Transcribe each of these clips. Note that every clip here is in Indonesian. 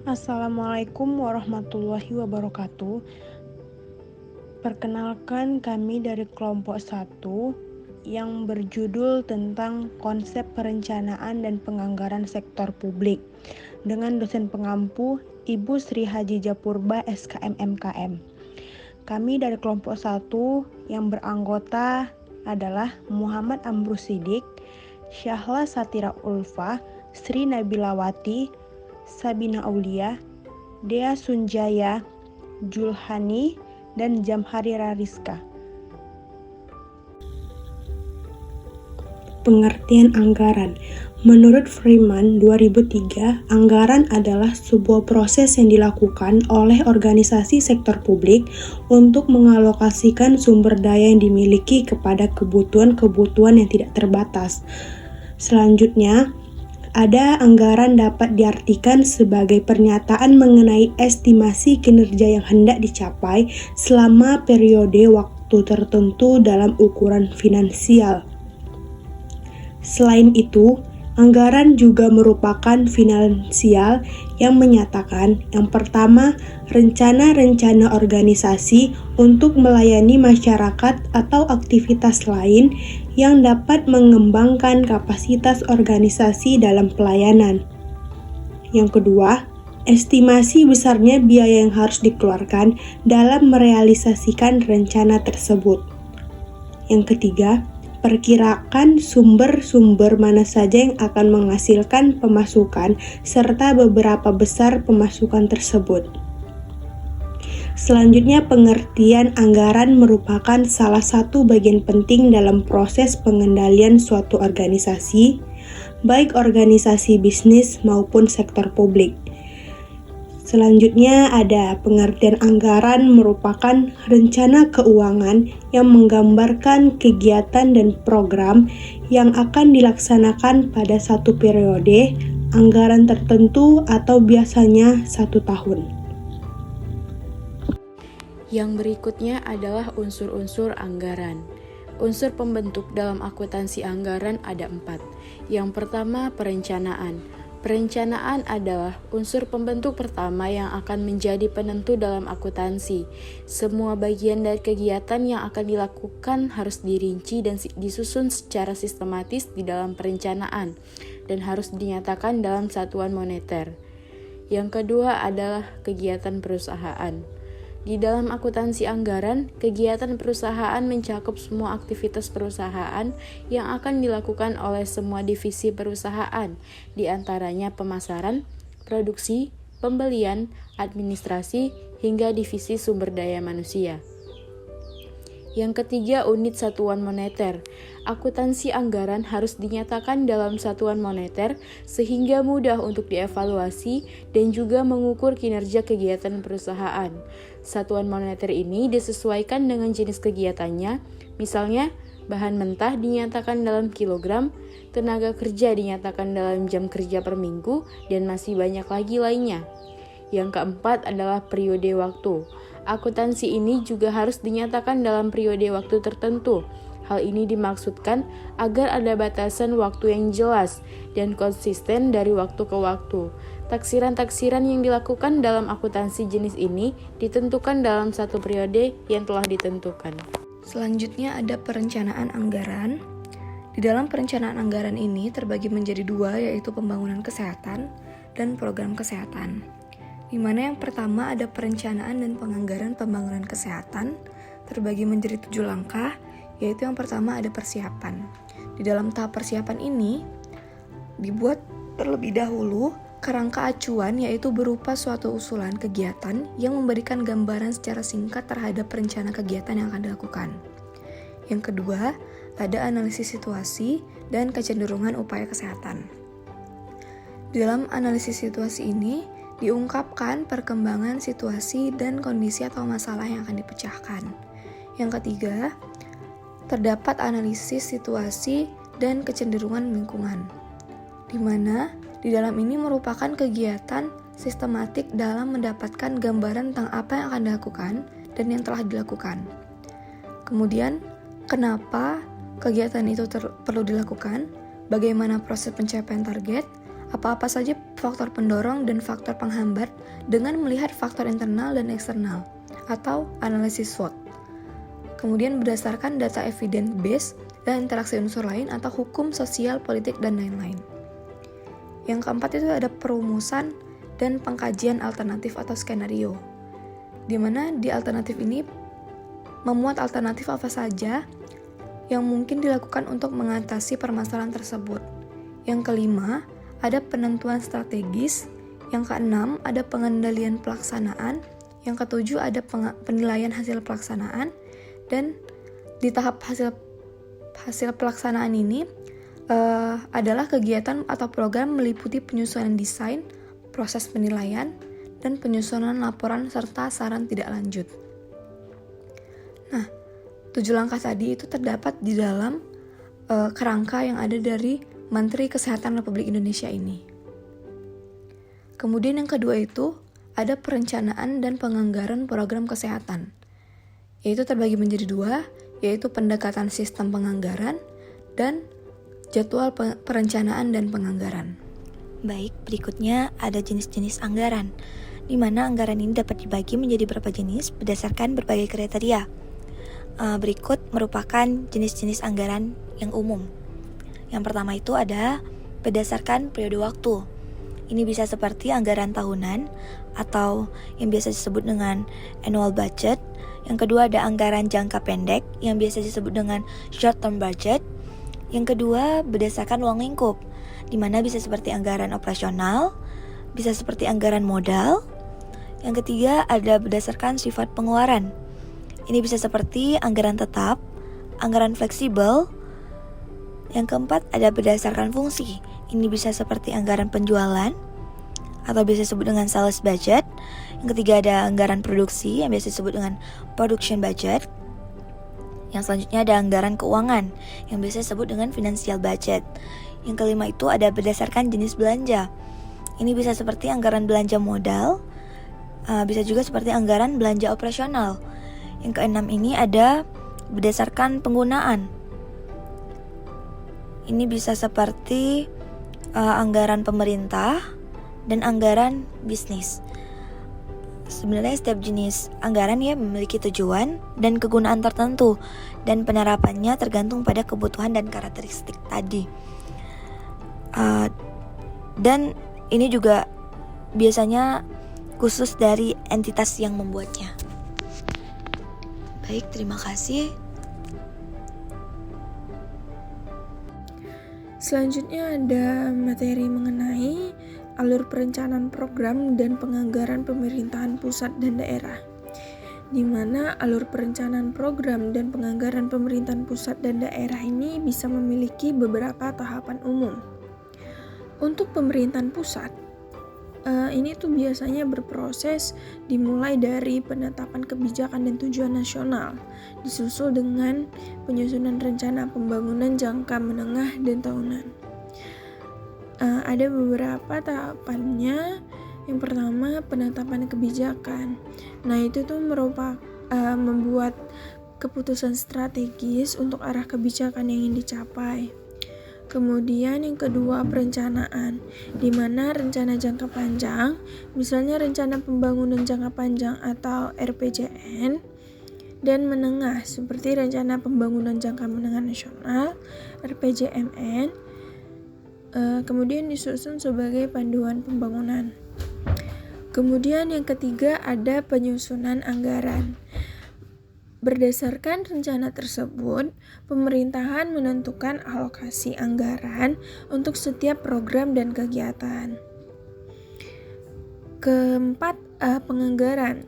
Assalamualaikum warahmatullahi wabarakatuh. Perkenalkan, kami dari kelompok 1 yang berjudul tentang konsep perencanaan dan penganggaran sektor publik dengan dosen pengampu Ibu Sri Haji Japurba SKM MKM. Kami dari kelompok 1 yang beranggota adalah Muhammad Amrus Sidik, Syahla Satira Ulfa, Sri Nabilawati, Sabina Aulia, Dea Sunjaya, Julhani, dan Jamhari Rariska. Pengertian anggaran. Menurut Freeman 2003, anggaran adalah sebuah proses yang dilakukan oleh organisasi sektor publik untuk mengalokasikan sumber daya yang dimiliki kepada kebutuhan-kebutuhan yang tidak terbatas. Selanjutnya, ada anggaran dapat diartikan sebagai pernyataan mengenai estimasi kinerja yang hendak dicapai selama periode waktu tertentu dalam ukuran finansial. Selain itu, anggaran juga merupakan finansial yang menyatakan yang pertama, rencana-rencana organisasi untuk melayani masyarakat atau aktivitas lain yang dapat mengembangkan kapasitas organisasi dalam pelayanan. Yang kedua, estimasi besarnya biaya yang harus dikeluarkan dalam merealisasikan rencana tersebut. Yang ketiga, perkirakan sumber-sumber mana saja yang akan menghasilkan pemasukan serta beberapa besar pemasukan tersebut. Selanjutnya, pengertian anggaran merupakan salah satu bagian penting dalam proses pengendalian suatu organisasi, baik organisasi bisnis maupun sektor publik. Selanjutnya ada pengertian anggaran merupakan rencana keuangan yang menggambarkan kegiatan dan program yang akan dilaksanakan pada satu periode anggaran tertentu atau biasanya 1 tahun. Yang berikutnya adalah unsur-unsur anggaran. Unsur pembentuk dalam akuntansi anggaran ada 4. Yang pertama, perencanaan. Perencanaan adalah unsur pembentuk pertama yang akan menjadi penentu dalam akuntansi. Semua bagian dari kegiatan yang akan dilakukan harus dirinci dan disusun secara sistematis di dalam perencanaan dan harus dinyatakan dalam satuan moneter. Yang kedua adalah kegiatan perusahaan. Di dalam akuntansi anggaran, kegiatan perusahaan mencakup semua aktivitas perusahaan yang akan dilakukan oleh semua divisi perusahaan, di antaranya pemasaran, produksi, pembelian, administrasi, hingga divisi sumber daya manusia. Yang ketiga, unit satuan moneter. Akuntansi anggaran harus dinyatakan dalam satuan moneter sehingga mudah untuk dievaluasi dan juga mengukur kinerja kegiatan perusahaan. Satuan moneter ini disesuaikan dengan jenis kegiatannya, misalnya bahan mentah dinyatakan dalam kilogram, tenaga kerja dinyatakan dalam jam kerja per minggu, dan masih banyak lagi lainnya. Yang keempat adalah periode waktu. Akuntansi ini juga harus dinyatakan dalam periode waktu tertentu. Hal ini dimaksudkan agar ada batasan waktu yang jelas dan konsisten dari waktu ke waktu. Taksiran-taksiran yang dilakukan dalam akuntansi jenis ini ditentukan dalam satu periode yang telah ditentukan. Selanjutnya ada perencanaan anggaran. Di dalam perencanaan anggaran ini terbagi menjadi 2, yaitu pembangunan kesehatan dan program kesehatan. Di mana yang pertama ada perencanaan dan penganggaran pembangunan kesehatan, terbagi menjadi 7 langkah, yaitu yang pertama ada persiapan. Di dalam tahap persiapan ini, dibuat terlebih dahulu kerangka acuan, yaitu berupa suatu usulan kegiatan yang memberikan gambaran secara singkat terhadap rencana kegiatan yang akan dilakukan. Yang kedua, ada analisis situasi dan kecenderungan upaya kesehatan. Di dalam analisis situasi ini, diungkapkan perkembangan situasi dan kondisi atau masalah yang akan dipecahkan. Yang ketiga, terdapat analisis situasi dan kecenderungan lingkungan, di mana di dalam ini merupakan kegiatan sistematik dalam mendapatkan gambaran tentang apa yang akan dilakukan dan yang telah dilakukan. Kemudian, kenapa kegiatan itu perlu dilakukan, bagaimana proses pencapaian target, apa-apa saja faktor pendorong dan faktor penghambat dengan melihat faktor internal dan eksternal atau analisis SWOT. Kemudian berdasarkan data evidence base dan interaksi unsur lain atau hukum sosial, politik, dan lain-lain. Yang keempat itu ada perumusan dan pengkajian alternatif atau skenario, di mana di alternatif ini memuat alternatif apa saja yang mungkin dilakukan untuk mengatasi permasalahan tersebut. Yang kelima, ada penentuan strategis. Yang keenam, ada pengendalian pelaksanaan. Yang ketujuh, ada penilaian hasil pelaksanaan. Dan di tahap hasil pelaksanaan ini adalah kegiatan atau program meliputi penyusunan desain, proses penilaian, dan penyusunan laporan serta saran tidak lanjut. Nah, 7 langkah tadi itu terdapat di dalam kerangka yang ada dari Menteri Kesehatan Republik Indonesia ini. Kemudian yang kedua itu ada perencanaan dan penganggaran program kesehatan. Yaitu terbagi menjadi 2, yaitu pendekatan sistem penganggaran dan jadwal perencanaan dan penganggaran. Baik, berikutnya ada jenis-jenis anggaran, di mana anggaran ini dapat dibagi menjadi beberapa jenis berdasarkan berbagai kriteria. Berikut merupakan jenis-jenis anggaran yang umum. Yang pertama itu ada berdasarkan periode waktu. Ini bisa seperti anggaran tahunan atau yang biasa disebut dengan annual budget. Yang kedua ada anggaran jangka pendek yang biasa disebut dengan short term budget. Yang kedua berdasarkan ruang lingkup, di mana bisa seperti anggaran operasional, bisa seperti anggaran modal. Yang ketiga ada berdasarkan sifat pengeluaran. Ini bisa seperti anggaran tetap, anggaran fleksibel. Yang keempat ada berdasarkan fungsi. Ini bisa seperti anggaran penjualan atau biasa disebut dengan sales budget. Yang ketiga ada anggaran produksi yang biasa disebut dengan production budget. Yang selanjutnya ada anggaran keuangan yang biasa disebut dengan financial budget. Yang kelima itu ada berdasarkan jenis belanja. Ini bisa seperti anggaran belanja modal, bisa juga seperti anggaran belanja operasional. Yang keenam ini ada berdasarkan penggunaan. Ini bisa seperti anggaran pemerintah dan anggaran bisnis. Sebenarnya setiap jenis anggaran ya memiliki tujuan dan kegunaan tertentu, dan penerapannya tergantung pada kebutuhan dan karakteristik tadi. Dan ini juga biasanya khusus dari entitas yang membuatnya. Baik, terima kasih. Selanjutnya ada materi mengenai alur perencanaan program dan penganggaran pemerintahan pusat dan daerah, di mana alur perencanaan program dan penganggaran pemerintahan pusat dan daerah ini bisa memiliki beberapa tahapan umum. Untuk pemerintahan pusat, ini tuh biasanya berproses dimulai dari penetapan kebijakan dan tujuan nasional, disusul dengan penyusunan rencana pembangunan jangka menengah dan tahunan. Ada beberapa tahapannya. Yang pertama, penetapan kebijakan. Nah, itu tuh merupakan membuat keputusan strategis untuk arah kebijakan yang ingin dicapai. Kemudian yang kedua, perencanaan, di mana rencana jangka panjang, misalnya rencana pembangunan jangka panjang atau RPJN, dan menengah seperti rencana pembangunan jangka menengah nasional RPJMN, kemudian disusun sebagai panduan pembangunan. Kemudian yang ketiga ada penyusunan anggaran. Berdasarkan rencana tersebut, pemerintahan menentukan alokasi anggaran untuk setiap program dan kegiatan. Keempat, penganggaran.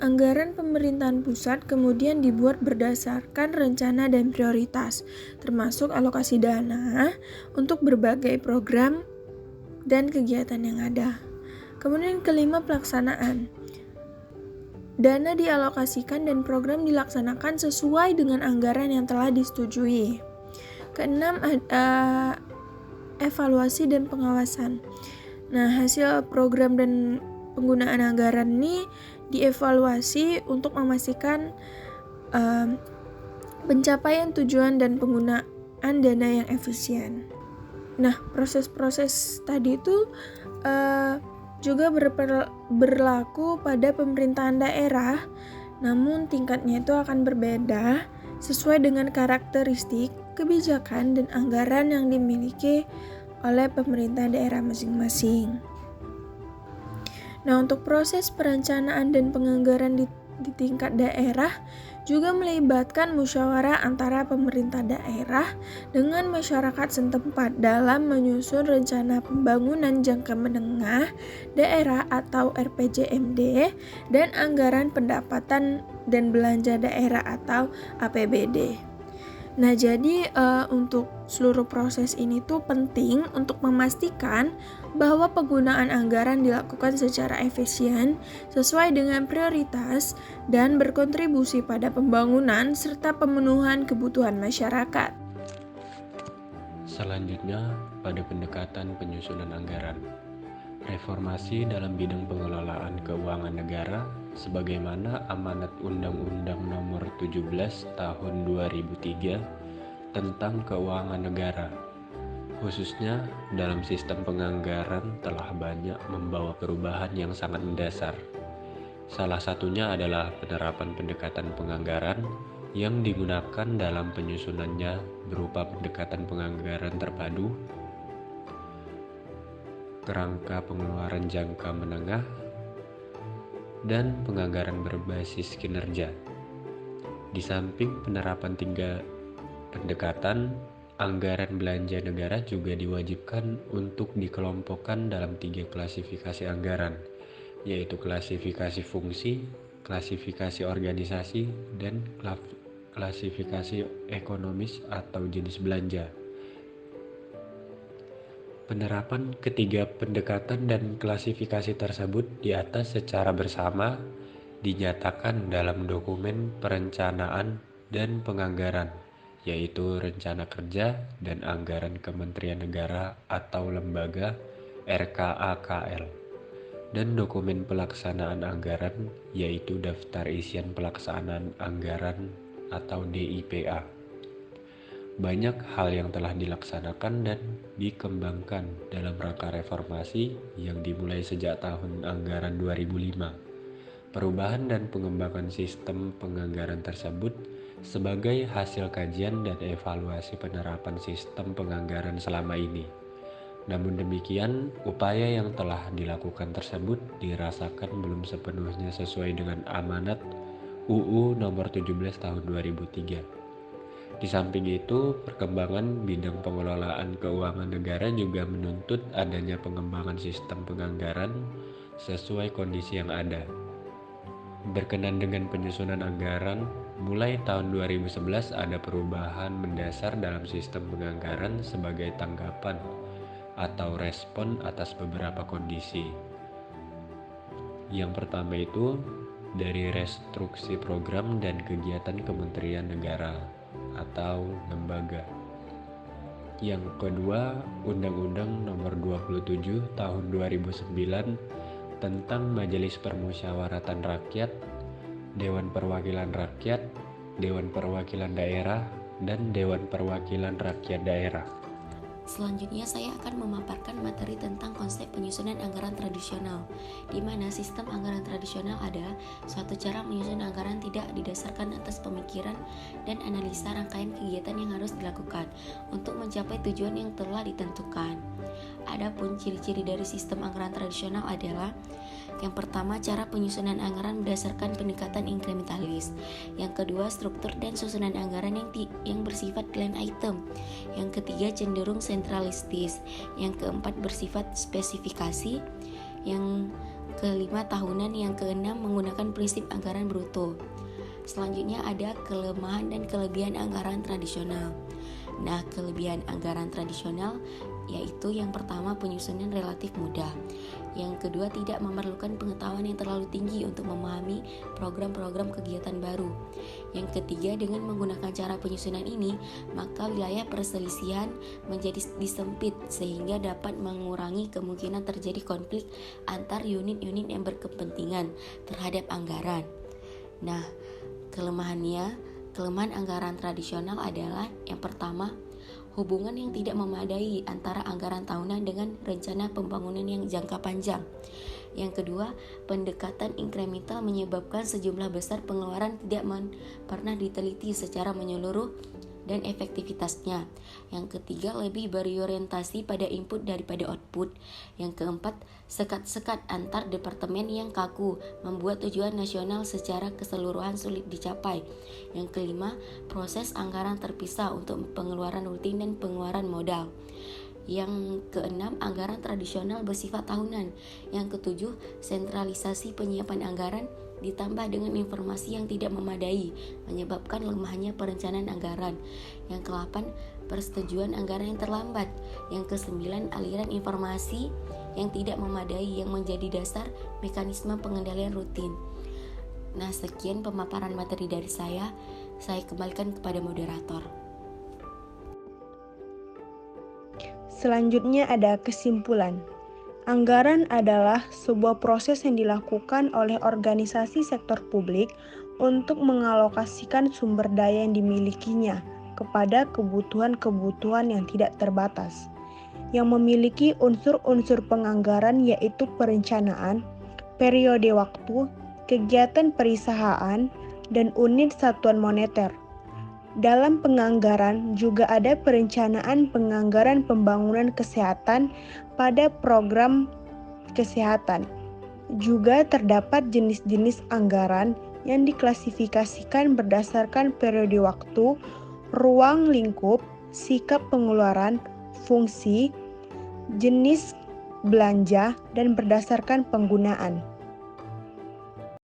Anggaran pemerintahan pusat kemudian dibuat berdasarkan rencana dan prioritas, termasuk alokasi dana untuk berbagai program dan kegiatan yang ada. Kemudian kelima, pelaksanaan. Dana dialokasikan dan program dilaksanakan sesuai dengan anggaran yang telah disetujui. Keenam, evaluasi dan pengawasan. Nah, hasil program dan penggunaan anggaran ini dievaluasi untuk memastikan pencapaian tujuan dan penggunaan dana yang efisien. Nah, proses-proses tadi itu juga berlaku pada pemerintahan daerah, namun tingkatnya itu akan berbeda sesuai dengan karakteristik, kebijakan, dan anggaran yang dimiliki oleh pemerintah daerah masing-masing. Nah, untuk proses perencanaan dan penganggaran di tingkat daerah juga melibatkan musyawarah antara pemerintah daerah dengan masyarakat setempat dalam menyusun rencana pembangunan jangka menengah daerah atau RPJMD dan anggaran pendapatan dan belanja daerah atau APBD. Nah, jadi untuk seluruh proses ini tuh penting untuk memastikan bahwa penggunaan anggaran dilakukan secara efisien, sesuai dengan prioritas, dan berkontribusi pada pembangunan serta pemenuhan kebutuhan masyarakat. Selanjutnya, pada pendekatan penyusunan anggaran. Reformasi dalam bidang pengelolaan keuangan negara sebagaimana amanat Undang-Undang Nomor 17 Tahun 2003 tentang keuangan negara, khususnya dalam sistem penganggaran telah banyak membawa perubahan yang sangat mendasar. Salah satunya adalah penerapan pendekatan penganggaran yang digunakan dalam penyusunannya berupa pendekatan penganggaran terpadu, kerangka pengeluaran jangka menengah, dan penganggaran berbasis kinerja. Di samping penerapan 3 pendekatan, anggaran belanja negara juga diwajibkan untuk dikelompokkan dalam 3 klasifikasi anggaran, yaitu klasifikasi fungsi, klasifikasi organisasi, dan klasifikasi ekonomis atau jenis belanja. Penerapan ketiga pendekatan dan klasifikasi tersebut di atas secara bersama dinyatakan dalam dokumen perencanaan dan penganggaran, yaitu Rencana Kerja dan Anggaran Kementerian Negara atau Lembaga RKAKL, dan dokumen pelaksanaan anggaran, yaitu Daftar Isian Pelaksanaan Anggaran atau DIPA. Banyak hal yang telah dilaksanakan dan dikembangkan dalam rangka reformasi yang dimulai sejak tahun anggaran 2005. Perubahan dan pengembangan sistem penganggaran tersebut sebagai hasil kajian dan evaluasi penerapan sistem penganggaran selama ini. Namun demikian, upaya yang telah dilakukan tersebut dirasakan belum sepenuhnya sesuai dengan amanat UU Nomor 17 Tahun 2003. Di samping itu, perkembangan bidang pengelolaan keuangan negara juga menuntut adanya pengembangan sistem penganggaran sesuai kondisi yang ada. Berkenan dengan penyusunan anggaran, mulai tahun 2011 ada perubahan mendasar dalam sistem penganggaran sebagai tanggapan atau respon atas beberapa kondisi. Yang pertama itu dari restruksi program dan kegiatan Kementerian Negara atau lembaga. Yang kedua, Undang-Undang Nomor 27 Tahun 2009 tentang Majelis Permusyawaratan Rakyat, Dewan Perwakilan Rakyat, Dewan Perwakilan Daerah, dan Dewan Perwakilan Rakyat Daerah. Selanjutnya saya akan memaparkan materi tentang konsep penyusunan anggaran tradisional, di mana sistem anggaran tradisional adalah suatu cara menyusun anggaran tidak didasarkan atas pemikiran dan analisa rangkaian kegiatan yang harus dilakukan untuk mencapai tujuan yang telah ditentukan. Adapun ciri-ciri dari sistem anggaran tradisional adalah: yang pertama, cara penyusunan anggaran berdasarkan pendekatan inkrementalis. Yang kedua, struktur dan susunan anggaran yang bersifat line item. Yang ketiga, cenderung sentralistis. Yang keempat, bersifat spesifikasi. Yang kelima, tahunan. Yang keenam, menggunakan prinsip anggaran bruto. Selanjutnya ada kelemahan dan kelebihan anggaran tradisional. Nah, kelebihan anggaran tradisional yaitu yang pertama, penyusunan relatif mudah. Yang kedua, tidak memerlukan pengetahuan yang terlalu tinggi untuk memahami program-program kegiatan baru. Yang ketiga, dengan menggunakan cara penyusunan ini, maka wilayah perselisihan menjadi disempit sehingga dapat mengurangi kemungkinan terjadi konflik antar unit-unit yang berkepentingan terhadap anggaran. Nah, kelemahan anggaran tradisional adalah yang pertama, hubungan yang tidak memadai antara anggaran tahunan dengan rencana pembangunan yang jangka panjang. Yang kedua, pendekatan inkremental menyebabkan sejumlah besar pengeluaran tidak pernah diteliti secara menyeluruh dan efektivitasnya. Yang ketiga, lebih berorientasi pada input daripada output. Yang keempat, sekat-sekat antar departemen yang kaku membuat tujuan nasional secara keseluruhan sulit dicapai. Yang kelima, proses anggaran terpisah untuk pengeluaran rutin dan pengeluaran modal. Yang keenam, anggaran tradisional bersifat tahunan. Yang ketujuh, sentralisasi penyiapan anggaran ditambah dengan informasi yang tidak memadai menyebabkan lemahnya perencanaan anggaran. Yang ke-8, persetujuan anggaran yang terlambat. Yang ke-9, aliran informasi yang tidak memadai yang menjadi dasar mekanisme pengendalian rutin. Nah, sekian pemaparan materi dari saya kembalikan kepada moderator. Selanjutnya ada kesimpulan. Anggaran adalah sebuah proses yang dilakukan oleh organisasi sektor publik untuk mengalokasikan sumber daya yang dimilikinya kepada kebutuhan-kebutuhan yang tidak terbatas, yang memiliki unsur-unsur penganggaran yaitu perencanaan, periode waktu, kegiatan perusahaan, dan unit satuan moneter. Dalam penganggaran juga ada perencanaan penganggaran pembangunan kesehatan pada program kesehatan. Juga terdapat jenis-jenis anggaran yang diklasifikasikan berdasarkan periode waktu, ruang lingkup, sikap pengeluaran, fungsi, jenis belanja, dan berdasarkan penggunaan.